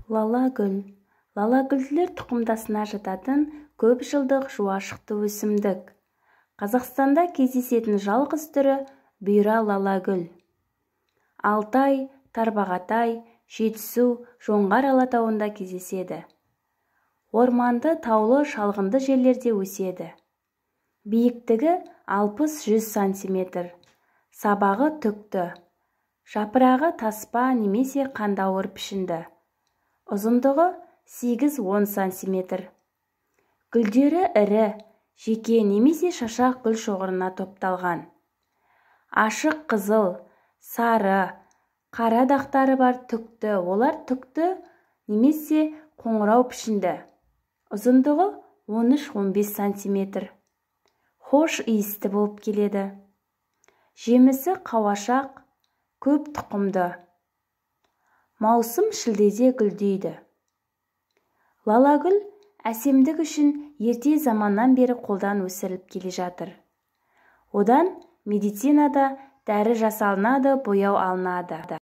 Лала-гүл. Лала-гүлділер тұқымдасына жататын көп жылдық жуашықты өсімдік. Қазақстанда кездесетін жалғыз түрі бұйра лала-гүл. Алтай, Тарбағатай, Жетісу, Жоңғар алатауында кездеседі. Орманды, таулы, шалғынды жерлерде өседі. Биіктігі 60-100 см. Сабағы түкті. Жапырағы таспа немесе қандауыр пішінді. Ұзындығы 8-10 см. Гүлдері ірі, жеке немесе шашақ гүл шоғырына топталған. Ашық қызыл, сары, қара дақтары бар түкті. Олар түкті немесе қоңырау пішінді. Ұзындығы 13-15 см. Хош иісті болып келеді. Жемісі қауашақ, көп тұқымды. Маусым шілдеде гүлдейді. Лала-гүл әсемдік үшін ерте заманнан бері қолдан өсіріліп келе жатыр. Одан медицинада дәрі жасалынады, бояу алынады.